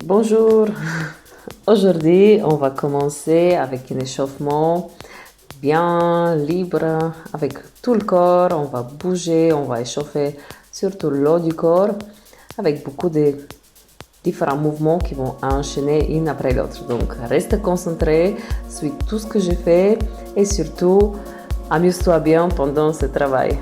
Bonjour. Aujourd'hui, on va commencer avec un échauffement bien libre avec tout le corps. On va bouger, on va échauffer surtout le haut du corps avec beaucoup de différents mouvements qui vont enchaîner une après l'autre. Donc, reste concentré, suis tout ce que je fais et surtout, amuse-toi bien pendant ce travail.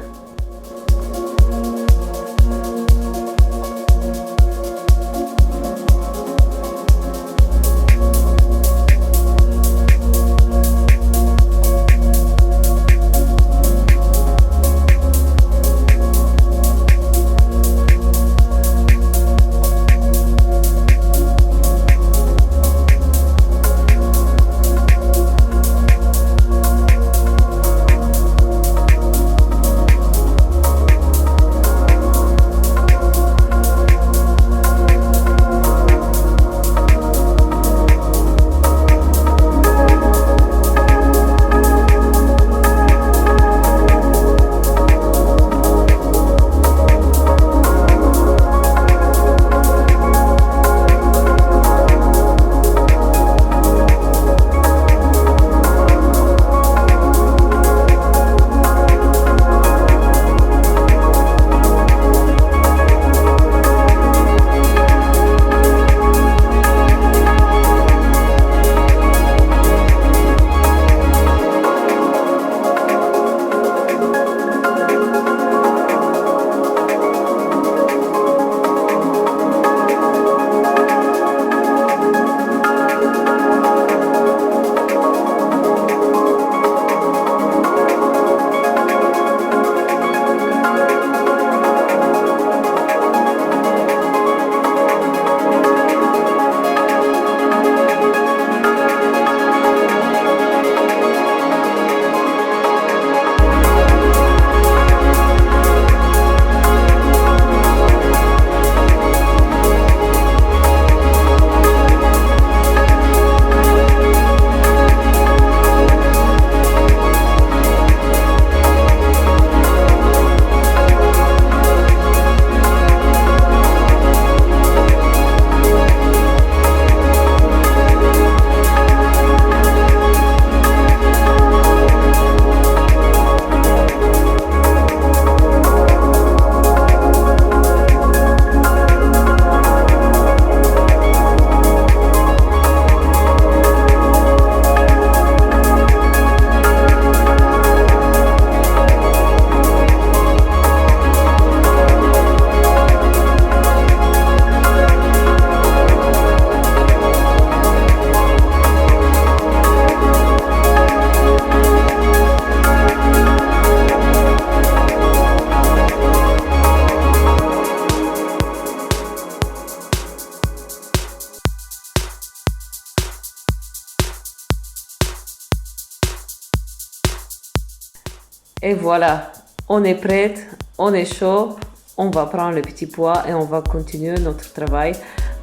Et voilà, on est prête, on est chaud, on va prendre le petit pois et on va continuer notre travail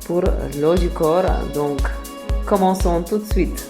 pour le haut du corps. Donc, commençons tout de suite.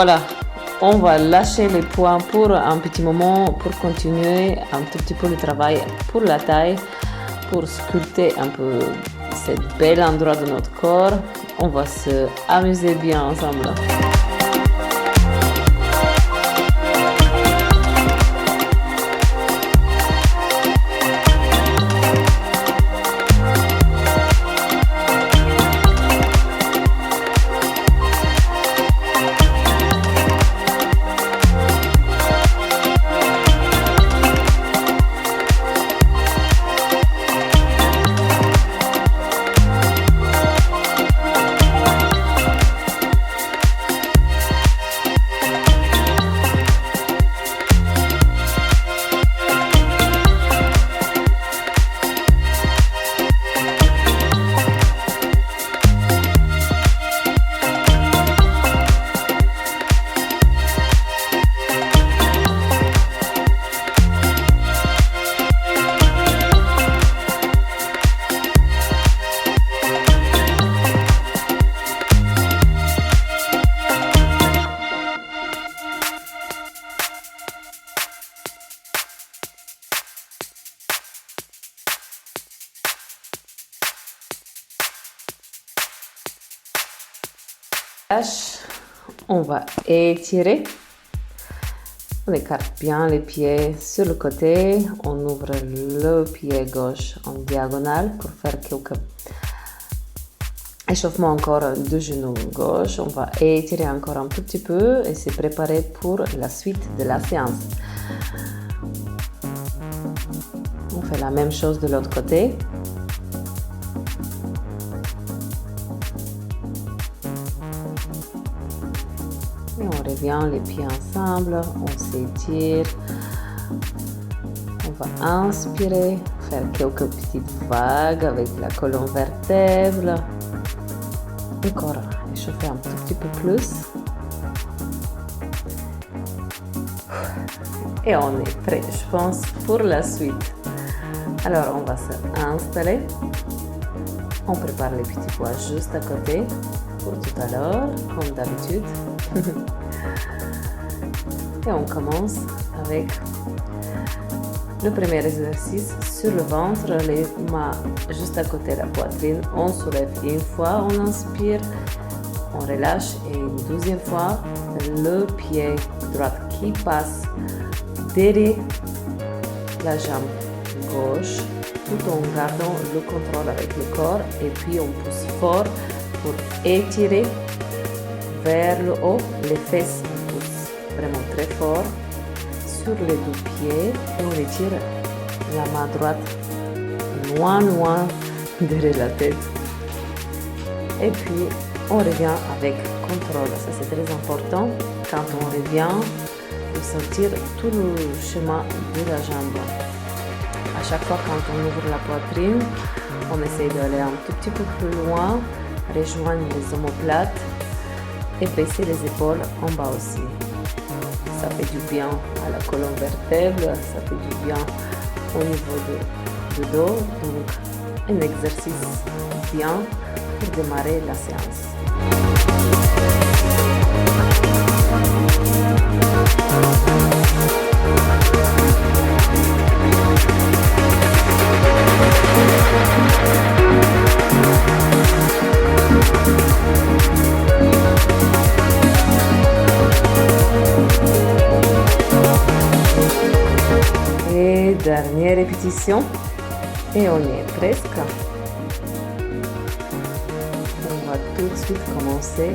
Voilà, on va lâcher les poids pour un petit moment pour continuer un tout petit peu le travail pour la taille, pour sculpter un peu cet bel endroit de notre corps. On va se amuser bien ensemble. On va étirer. On écarte bien les pieds sur le côté. On ouvre le pied gauche en diagonale pour faire quelques échauffements encore du genou gauche. On va étirer encore un tout petit peu et se préparer pour la suite de la séance. On fait la même chose de l'autre côté. Et on revient les pieds ensemble, on s'étire. On va inspirer, faire quelques petites vagues avec la colonne vertébrale. Encore échauffer un tout petit peu plus. Et on est prêt, je pense, pour la suite. Alors, on va s'installer. On prépare les petits pois juste à côté pour tout à l'heure, comme d'habitude. Et on commence avec le premier exercice sur le ventre, les mains juste à côté de la poitrine. On soulève une fois, on inspire, on relâche et une deuxième fois, le pied droit qui passe derrière la jambe gauche tout en gardant le contrôle avec le corps et puis on pousse fort pour étirer vers le haut, les fesses poussent vraiment très fort sur les deux pieds et on étire la main droite loin derrière la tête et puis on revient avec contrôle. Ça c'est très important quand on revient de sentir tout le chemin de la jambe. À chaque fois quand on ouvre la poitrine, on essaie d'aller un tout petit peu plus loin, rejoindre les omoplates et baisser les épaules en bas aussi. Ça fait du bien à la colonne vertébrale, ça fait du bien au niveau du dos. Donc, un exercice bien pour démarrer la séance. Et dernière répétition. Et on y est presque. On va tout de suite commencer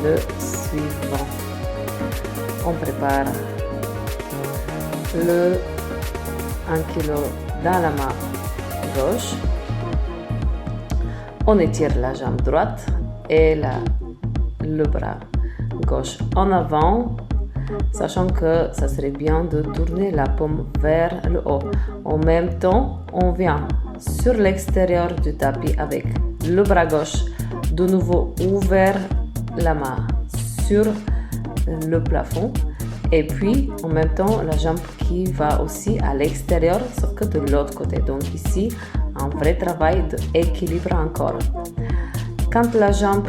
le suivant. On prépare le 1 kg dans la main gauche. On étire la jambe droite et le bras gauche en avant, sachant que ça serait bien de tourner la paume vers le haut. En même temps, on vient sur l'extérieur du tapis avec le bras gauche de nouveau ouvert, la main sur le plafond et puis en même temps la jambe qui va aussi à l'extérieur sauf que de l'autre côté. Donc ici un vrai travail d'équilibre encore. Quand la jambe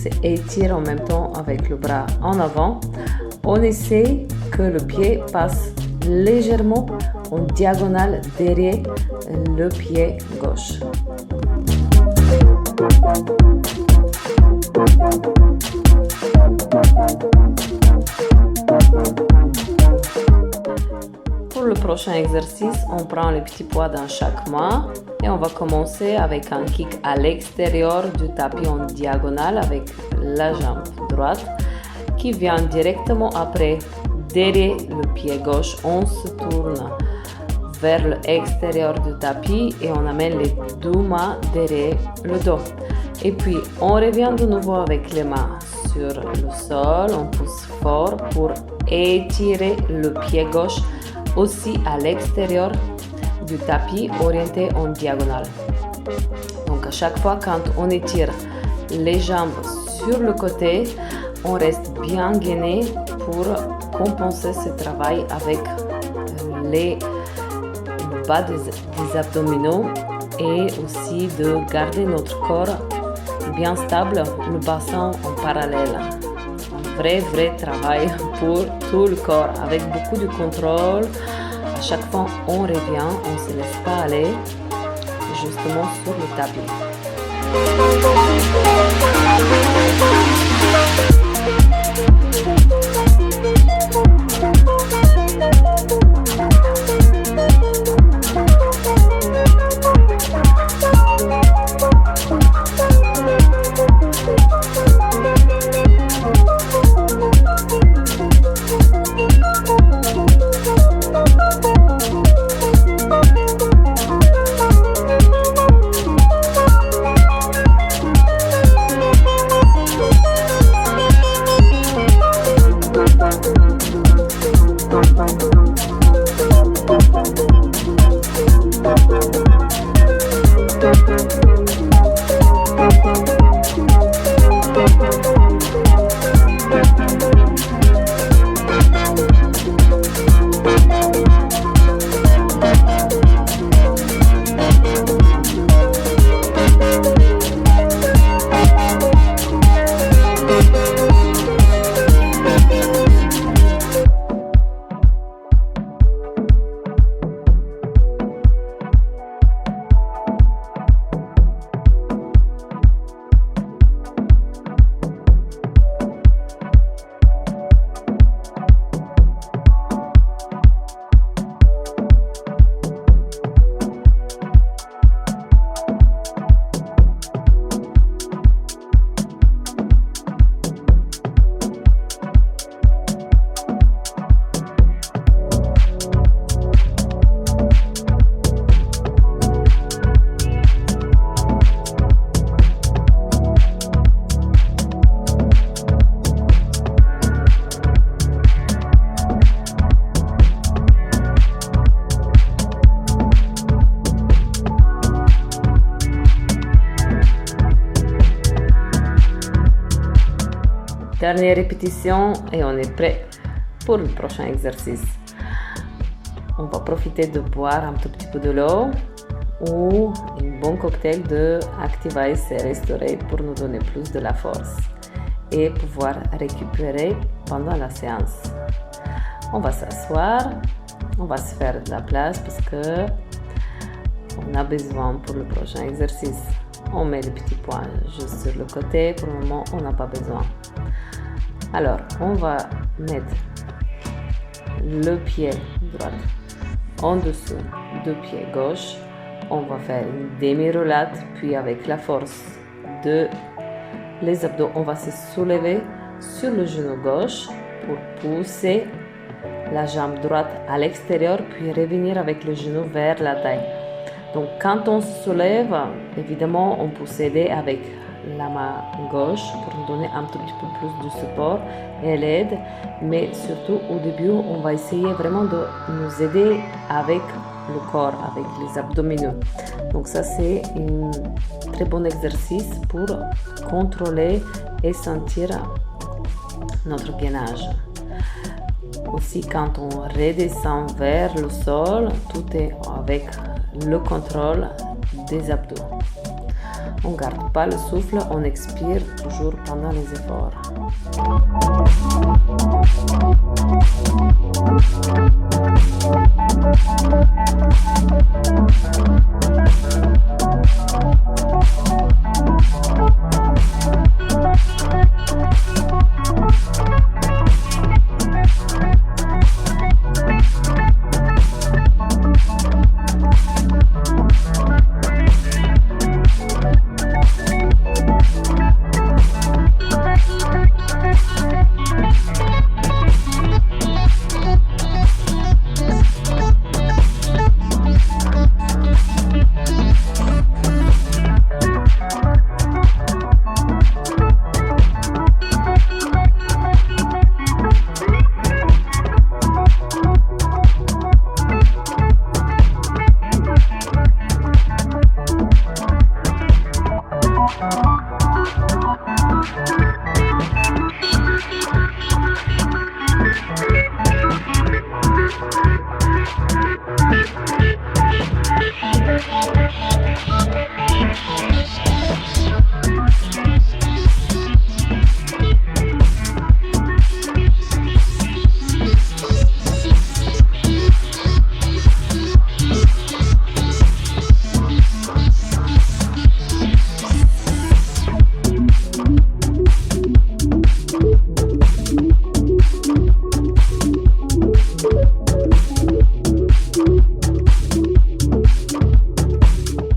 s'étire en même temps avec le bras en avant. On essaie que le pied passe légèrement en diagonale derrière le pied gauche. Pour le prochain exercice, on prend les petits poids dans chaque main et on va commencer avec un kick à l'extérieur du tapis en diagonale avec la jambe droite qui vient directement après. Derrière le pied gauche, on se tourne vers l'extérieur du tapis et on amène les deux mains derrière le dos. Et puis, on revient de nouveau avec les mains sur le sol. On pousse fort pour étirer le pied gauche aussi à l'extérieur du tapis orienté en diagonale. Donc, à chaque fois, quand on étire les jambes sur le côté, on reste bien gainé pour compenser ce travail avec le bas des abdominaux et aussi de garder notre corps bien stable, le bassin en parallèle. Un vrai travail pour tout le corps avec beaucoup de contrôle. À chaque fois on revient, on ne se laisse pas aller justement sur le tapis. Dernière répétition et on est prêt pour le prochain exercice. On va profiter de boire un tout petit peu de l'eau ou un bon cocktail de Activa et Restore pour nous donner plus de la force et pouvoir récupérer pendant la séance. On va s'asseoir, on va se faire de la place parce que on a besoin pour le prochain exercice. On met les petits points juste sur le côté, pour le moment on n'a pas besoin. Alors, on va mettre le pied droit en dessous du pied gauche. On va faire une demi-roulade, puis avec la force de les abdos, on va se soulever sur le genou gauche pour pousser la jambe droite à l'extérieur, puis revenir avec le genou vers la taille. Donc, quand on se soulève, évidemment, on peut s'aider avec la main gauche pour nous donner un tout petit peu plus de support et l'aide, mais surtout au début on va essayer vraiment de nous aider avec le corps, avec les abdominaux. Donc ça c'est un très bon exercice pour contrôler et sentir notre gainage. Aussi quand on redescend vers le sol, tout est avec le contrôle des abdos. On ne garde pas le souffle, on expire toujours pendant les efforts.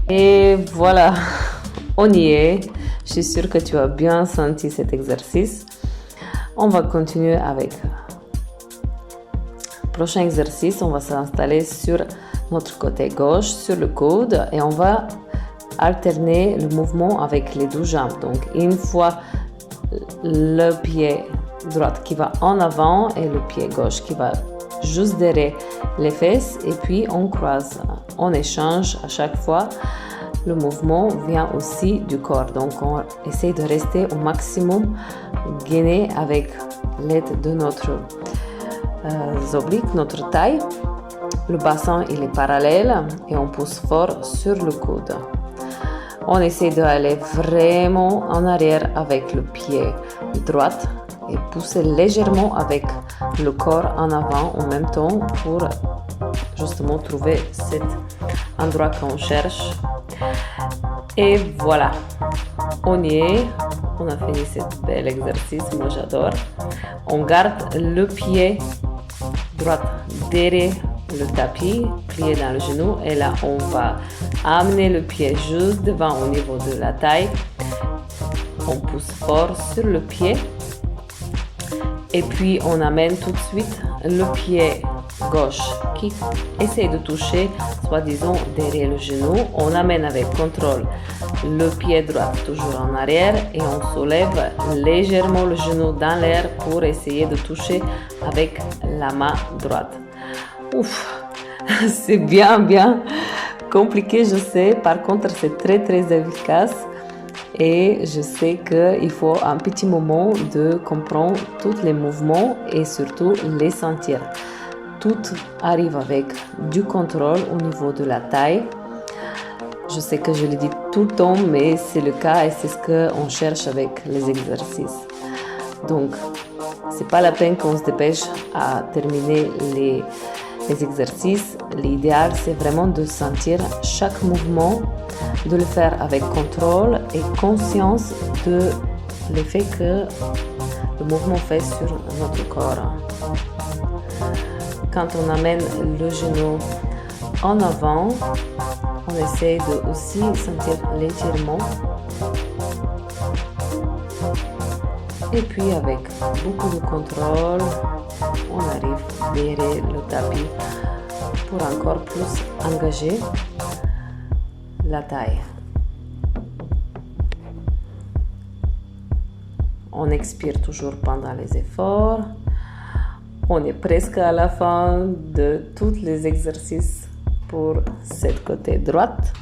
Et voilà, on y est. Je suis sûre que tu as bien senti cet exercice. On va continuer avec le prochain exercice. On va s'installer sur notre côté gauche, sur le coude, et on va alterner le mouvement avec les deux jambes. Donc, une fois le pied droit qui va en avant et le pied gauche qui va juste derrière les fesses, et puis on croise. On échange à chaque fois. Le mouvement vient aussi du corps, donc on essaie de rester au maximum gainé avec l'aide de notre oblique, notre taille. Le bassin il est parallèle et on pousse fort sur le coude. On essaie d'aller vraiment en arrière avec le pied droit et pousser légèrement avec le corps en avant en même temps pour justement trouver cet endroit qu'on cherche. Et voilà, on y est, on a fini ce bel exercice, moi j'adore. On garde le pied droit derrière le tapis, plié dans le genou, et là on va amener le pied juste devant au niveau de la taille. On pousse fort sur le pied et puis on amène tout de suite le pied gauche qui essaie de toucher soi-disant derrière le genou. On amène avec contrôle le pied droit toujours en arrière et on soulève légèrement le genou dans l'air pour essayer de toucher avec la main droite. Ouf, c'est bien compliqué, je sais. Par contre, c'est très efficace. Et je sais qu'il faut un petit moment de comprendre tous les mouvements et surtout les sentir. Tout arrive avec du contrôle au niveau de la taille. Je sais que je le dis tout le temps, mais c'est le cas et c'est ce qu'on cherche avec les exercices. Donc, c'est pas la peine qu'on se dépêche à terminer les exercices. L'idéal, c'est vraiment de sentir chaque mouvement, de le faire avec contrôle et conscience de l'effet que le mouvement fait sur notre corps. Quand on amène le genou en avant, on essaie de aussi sentir l'étirement. Et puis avec beaucoup de contrôle, on arrive derrière le tapis pour encore plus engager la taille. On expire toujours pendant les efforts. On est presque à la fin de tous les exercices pour cette côté droite.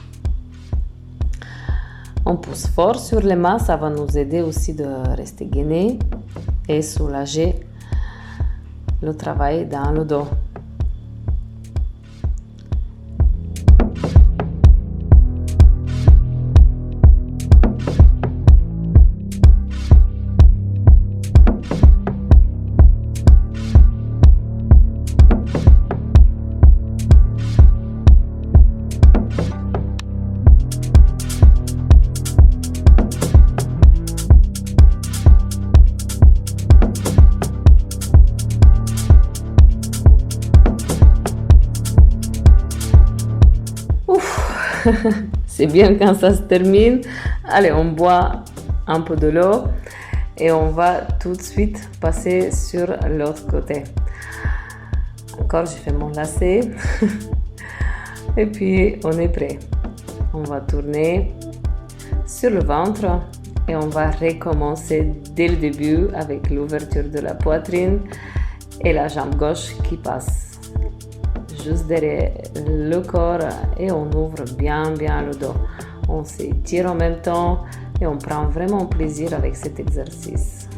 On pousse fort sur les mains, ça va nous aider aussi de rester gainé et soulager le travail dans le dos. C'est bien quand ça se termine. Allez, on boit un peu de l'eau et on va tout de suite passer sur l'autre côté. Encore, j'ai fait mon lacet. Et puis, on est prêt. On va tourner sur le ventre et on va recommencer dès le début avec l'ouverture de la poitrine et la jambe gauche qui passe juste derrière le corps et on ouvre bien le dos. On s'étire en même temps et on prend vraiment plaisir avec cet exercice.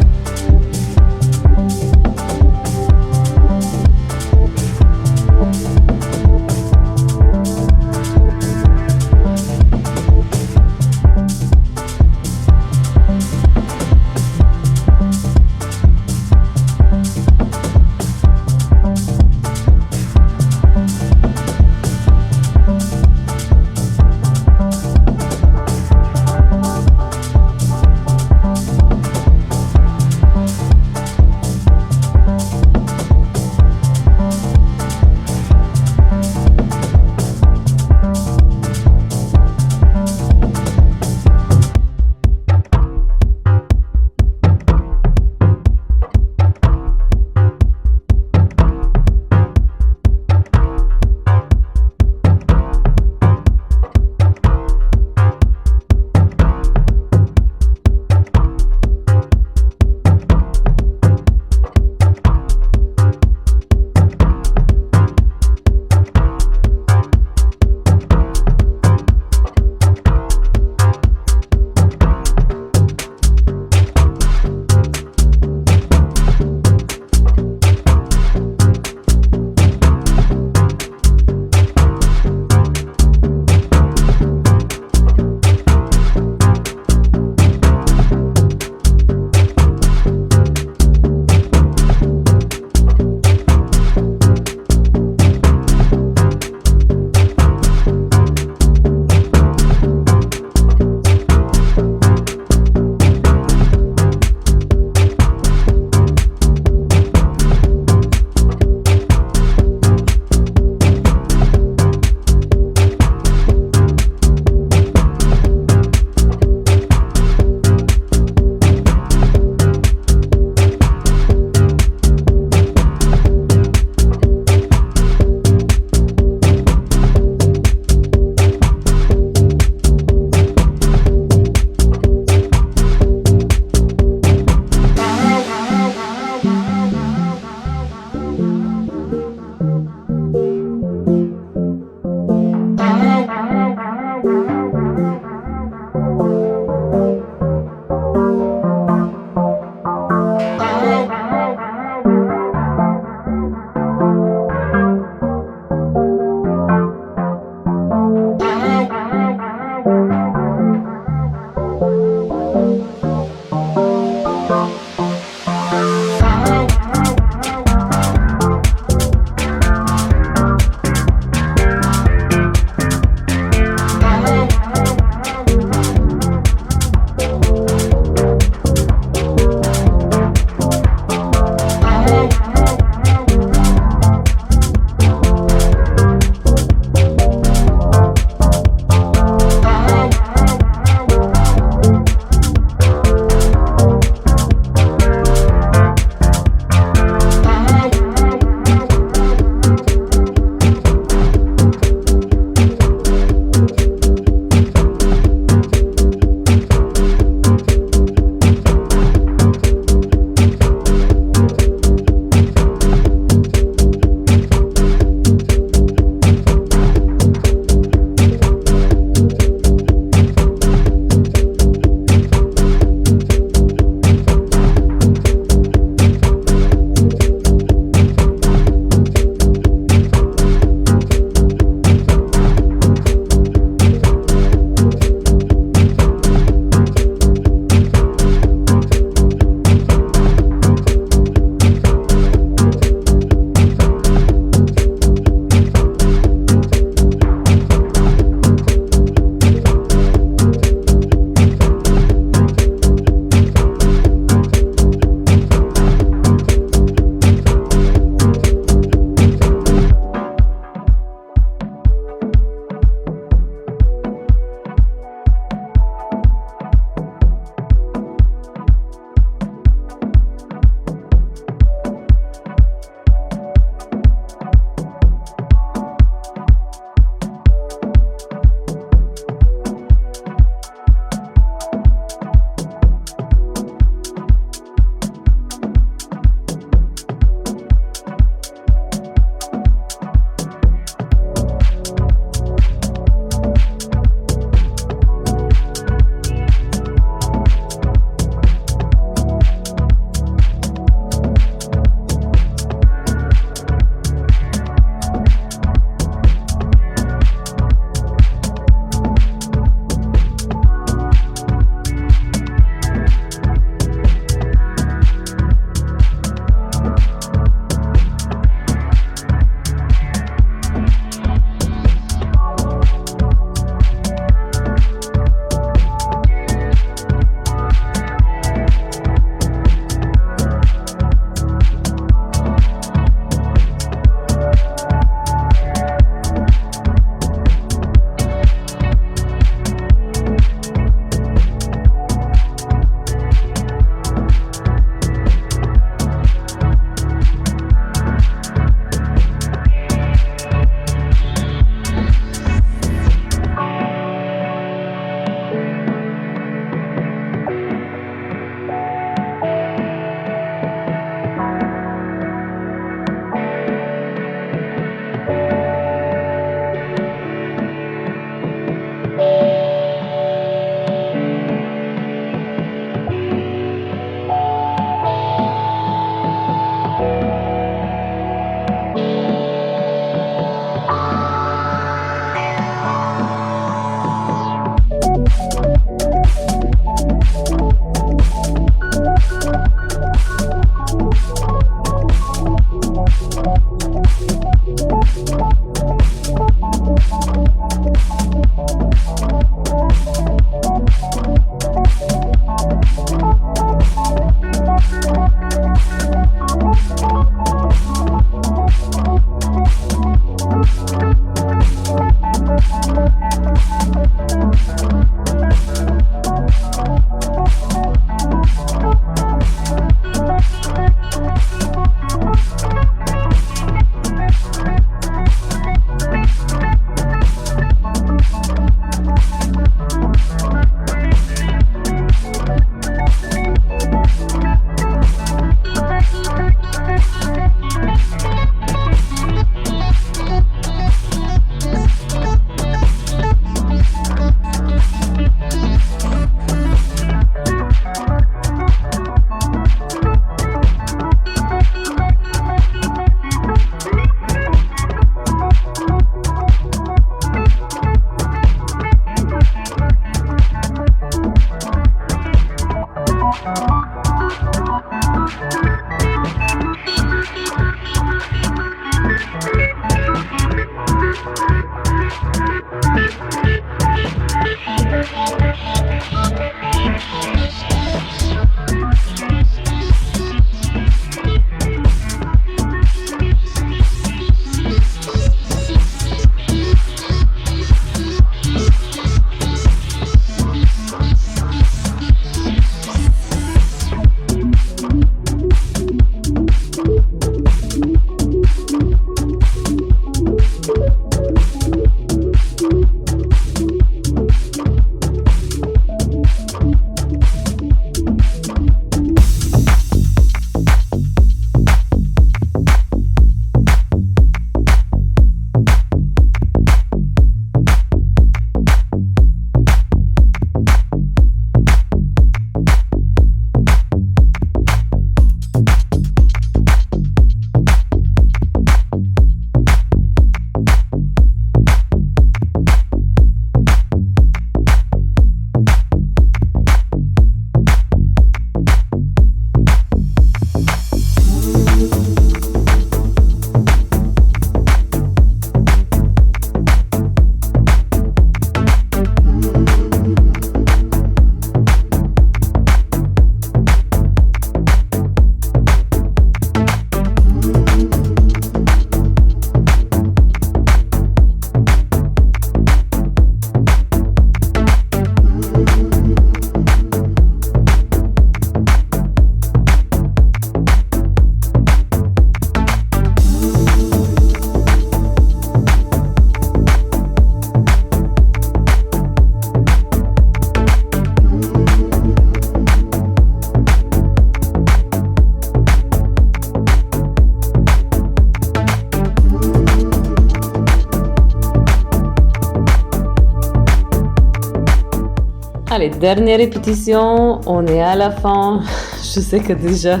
Allez, dernière répétition, on est à la fin. Je sais que déjà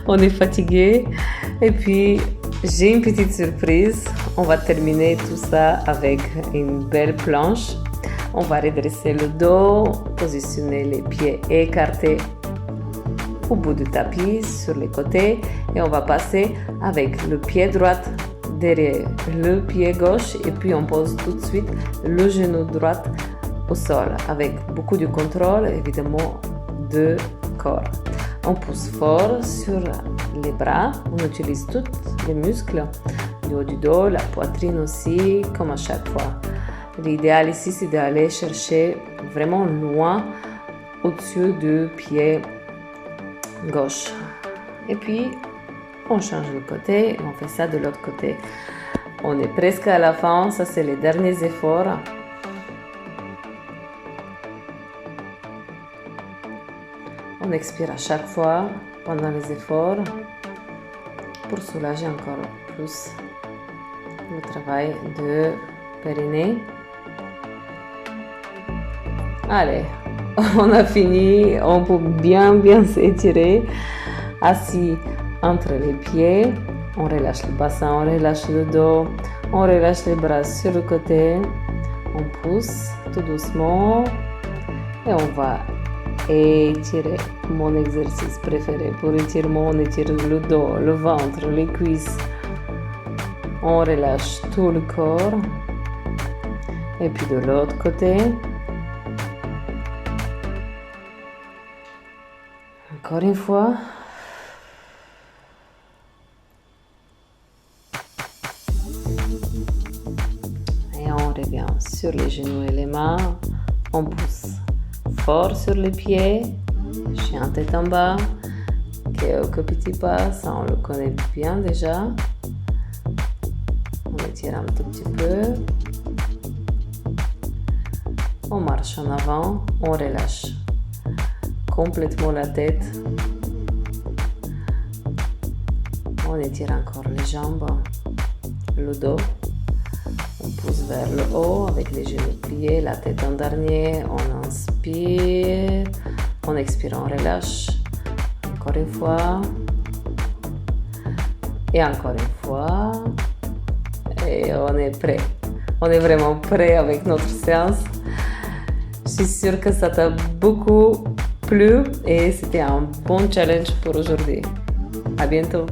on est fatigué. Et puis, j'ai une petite surprise. On va terminer tout ça avec une belle planche. On va redresser le dos, positionner les pieds écartés au bout du tapis, sur les côtés. Et on va passer avec le pied droit derrière le pied gauche. Et puis, on pose tout de suite le genou droit au sol avec beaucoup de contrôle, évidemment, de corps. On pousse fort sur les bras, on utilise tous les muscles du haut du dos, la poitrine aussi, comme à chaque fois. L'idéal ici, c'est d'aller chercher vraiment loin au-dessus du pied gauche. Et puis, on change de côté et on fait ça de l'autre côté. On est presque à la fin, ça c'est les derniers efforts. On expire à chaque fois pendant les efforts pour soulager encore plus le travail de périnée. Allez, on a fini. On peut bien s'étirer. Assis entre les pieds. On relâche le bassin, on relâche le dos. On relâche les bras sur le côté. On pousse tout doucement. Et on va étirer, mon exercice préféré pour étirement, on étire le dos, le ventre, les cuisses. On relâche tout le corps. Et puis de l'autre côté. Encore une fois. Et on revient sur les genoux et les mains. On pousse fort sur les pieds, chien tête en bas, quelques petits pas, ça on le connaît bien déjà. On étire un tout petit peu. On marche en avant, on relâche complètement la tête. On étire encore les jambes, le dos. On pousse vers le haut avec les genoux pliés, la tête en dernier. On inspire, on expire, on relâche. Encore une fois. Et encore une fois. Et on est prêt. On est vraiment prêt avec notre séance. Je suis sûre que ça t'a beaucoup plu et c'était un bon challenge pour aujourd'hui. À bientôt.